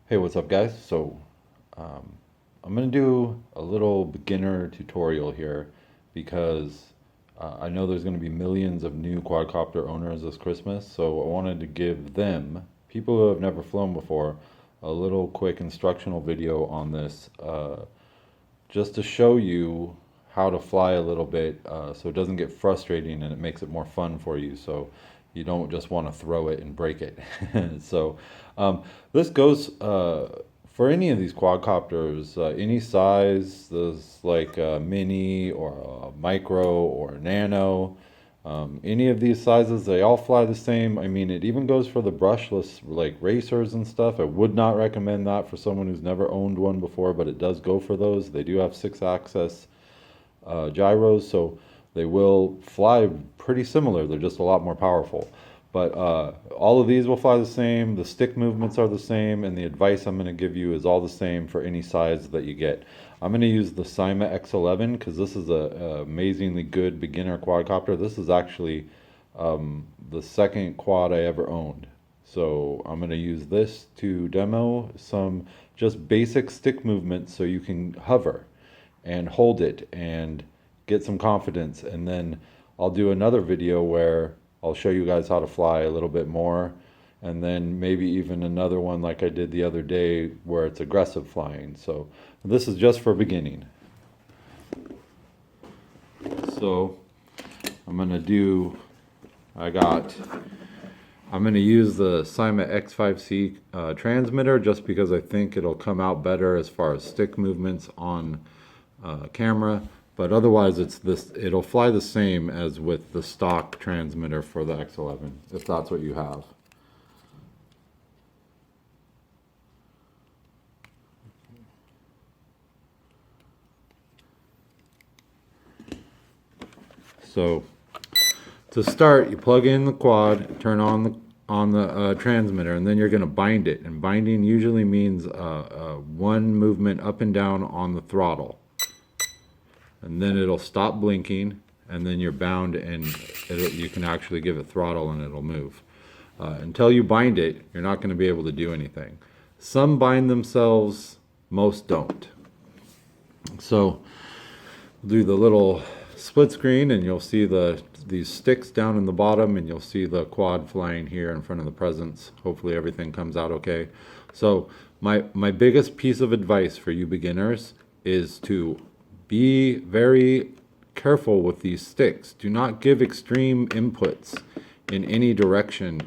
Hey, what's up, guys? Um, I'm going to do a little beginner tutorial here because I know there's going to be millions of new quadcopter owners this Christmas, so I wanted to give them, people who have never flown before, a little quick instructional video on this just to show you how to fly a little bit so it doesn't get frustrating and it makes it more fun for you. So you don't just want to throw it and break it. So this goes for any of these quadcopters, any size. There's like a mini or a micro or a nano. Any of these sizes, they all fly the same. I mean, it even goes for the brushless, like racers and stuff. I would not recommend that for someone who's never owned one before, but it does go for those. They do have 6-axis gyros, so they will fly pretty similar. They're just a lot more powerful. But all of these will fly the same. The stick movements are the same, and the advice I'm going to give you is all the same for any size that you get. I'm going to use the Cyma X11 because this is a amazingly good beginner quadcopter. This is actually the second quad I ever owned. So I'm going to use this to demo some just basic stick movements so you can hover and hold it and get some confidence. And then I'll do another video where I'll show you guys how to fly a little bit more, and then maybe even another one like I did the other day where it's aggressive flying. So this is just for beginning. So I'm going to use the Cyma X5C transmitter just because I think it'll come out better as far as stick movements on camera. But otherwise, it'll fly the same as with the stock transmitter for the X11, if that's what you have. So to start, you plug in the quad, turn on the transmitter, and then you're going to bind it. And binding usually means one movement up and down on the throttle. And then it'll stop blinking, and then you're bound, and you can actually give it throttle and it'll move. Until you bind it, you're not going to be able to do anything. Some bind themselves, most don't. So do the little split screen, and you'll see these sticks down in the bottom, and you'll see the quad flying here in front of the presents. Hopefully everything comes out okay. So my biggest piece of advice for you beginners is to be very careful with these sticks. Do not give extreme inputs in any direction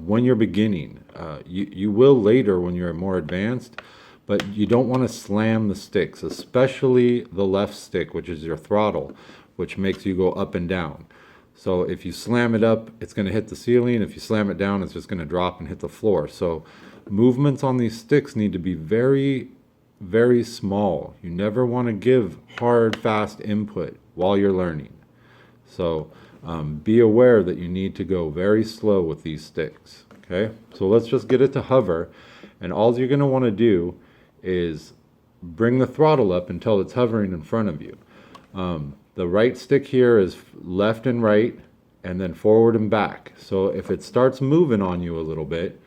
when you're beginning. You will later when you're more advanced, but you don't want to slam the sticks, especially the left stick, which is your throttle, which makes you go up and down. So if you slam it up, it's going to hit the ceiling. If you slam it down, it's just going to drop and hit the floor. So movements on these sticks need to be very, very small. You never want to give hard, fast input while you're learning. So be aware that you need to go very slow with these sticks. Okay, so let's just get it to hover, and all you're going to want to do is bring the throttle up until it's hovering in front of you. The right stick here is left and right, and then forward and back. So if it starts moving on you a little bit,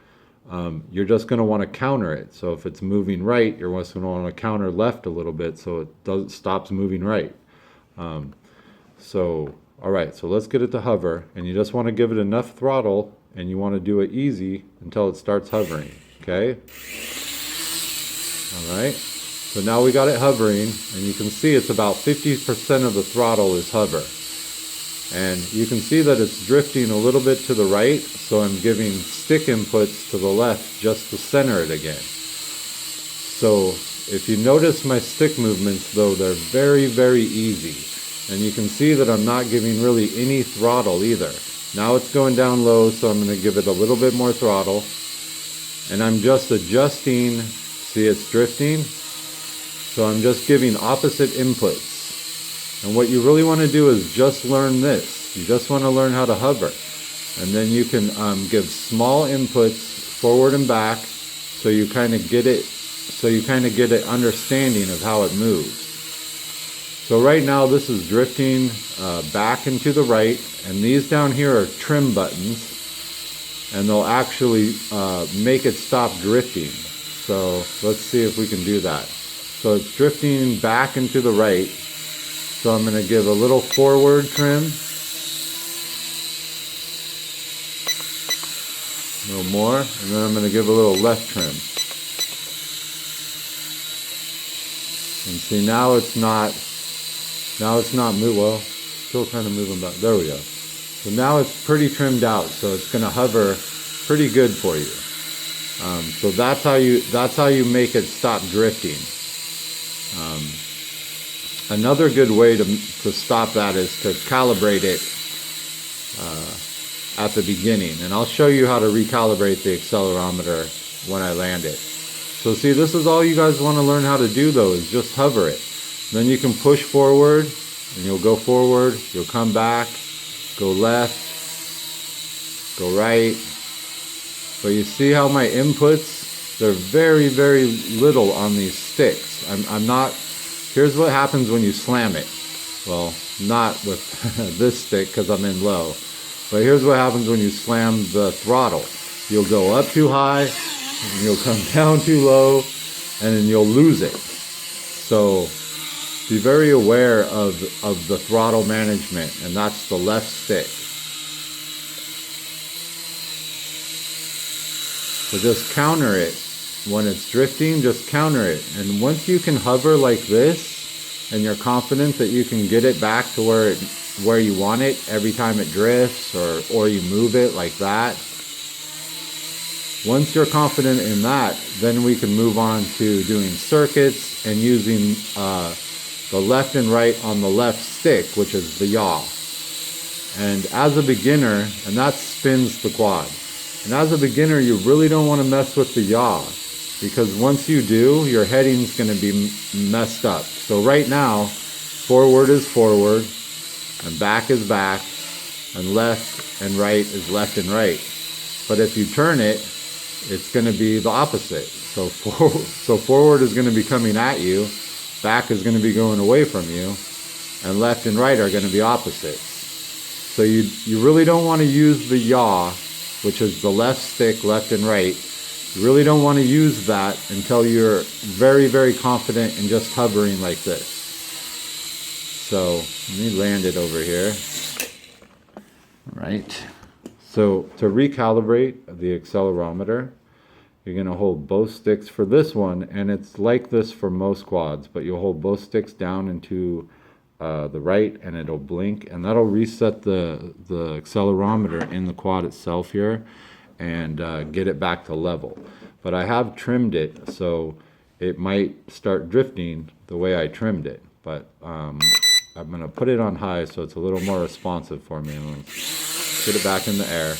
you're just going to want to counter it. So if it's moving right, you're just going to want to counter left a little bit so it stops moving right. All right, so let's get it to hover, and you just want to give it enough throttle, and you want to do it easy until it starts hovering, okay? All right, so now we got it hovering, and you can see it's about 50% of the throttle is hover. And you can see that it's drifting a little bit to the right, so I'm giving stick inputs to the left just to center it again. So if you notice my stick movements, though, they're very, very easy. And you can see that I'm not giving really any throttle either. Now it's going down low, so I'm going to give it a little bit more throttle. And I'm just adjusting, see it's drifting? So I'm just giving opposite inputs. And what you really want to do is just learn this. You just want to learn how to hover. And then you can give small inputs forward and back so you kind of get an understanding of how it moves. So right now this is drifting back and to the right, and these down here are trim buttons, and they'll actually make it stop drifting. So let's see if we can do that. So it's drifting back and to the right. So I'm going to give a little forward trim. A little more, and then I'm going to give a little left trim. And see, now it's not moving, well, still kind of moving back. There we go. So now it's pretty trimmed out, so it's going to hover pretty good for you. So that's how you make it stop drifting. Another good way to stop that is to calibrate it at the beginning, and I'll show you how to recalibrate the accelerometer when I land it. So see, this is all you guys want to learn how to do though, is just hover it. Then you can push forward, and you'll go forward, you'll come back, go left, go right. But you see how my inputs, they're very, very little on these sticks. I'm not, here's what happens when you slam it. Well, not with this stick because I'm in low. But here's what happens when you slam the throttle. You'll go up too high, and you'll come down too low, and then you'll lose it. So be very aware of the throttle management, and that's the left stick. So just counter it. When it's drifting, just counter it. And once you can hover like this, and you're confident that you can get it back to where you want it every time it drifts, or you move it like that. Once you're confident in that, then we can move on to doing circuits and using the left and right on the left stick, which is the yaw. And as a beginner, and that spins the quad. And as a beginner, you really don't want to mess with the yaw, because once you do, your heading's going to be messed up. So right now, forward is forward, and back is back, and left and right is left and right. But if you turn it, it's going to be the opposite. So forward is going to be coming at you, back is going to be going away from you, and left and right are going to be opposites. So you really don't want to use the yaw, which is the left stick, left and right. You really don't want to use that until you're very, very confident in just hovering like this. So let me land it over here. All right. So to recalibrate the accelerometer, you're going to hold both sticks for this one, and it's like this for most quads, but you'll hold both sticks down into the right, and it'll blink, and that'll reset the accelerometer in the quad itself here, and get it back to level. But I have trimmed it, so it might start drifting the way I trimmed it. But I'm going to put it on high so it's a little more responsive for me. And let's get it back in the air.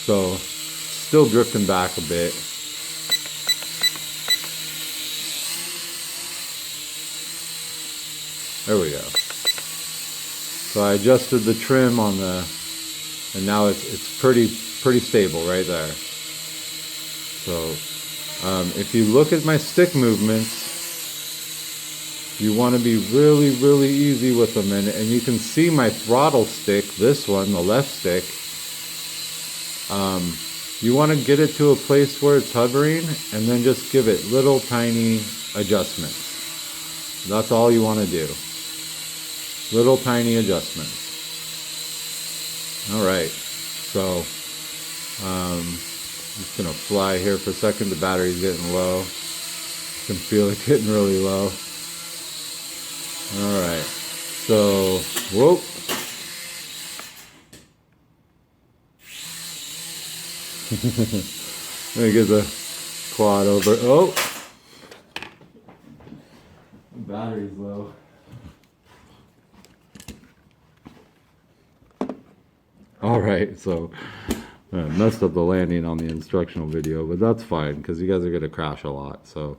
So still drifting back a bit. There we go. So I adjusted the trim on and now it's pretty stable right there. So if you look at my stick movements, you want to be really, really easy with them, and you can see my throttle stick, this one, the left stick. You want to get it to a place where it's hovering, and then just give it little tiny adjustments. That's all you want to do. Little tiny adjustments. All right, so I'm just gonna fly here for a second. The battery's getting low. You can feel it getting really low. All right, so whoop. Let me get the quad over. Oh, the battery's low. All right, so I messed up the landing on the instructional video, but that's fine because you guys are going to crash a lot. So,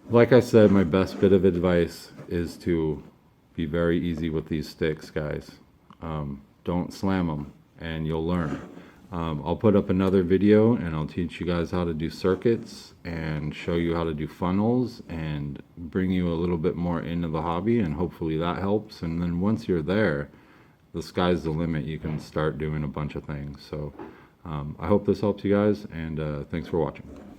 like I said, my best bit of advice is to be very easy with these sticks, guys. Don't slam them, and you'll learn. I'll put up another video, and I'll teach you guys how to do circuits and show you how to do funnels and bring you a little bit more into the hobby, and hopefully that helps. And then once you're there, the sky's the limit. You can start doing a bunch of things. So I hope this helps you guys, and thanks for watching.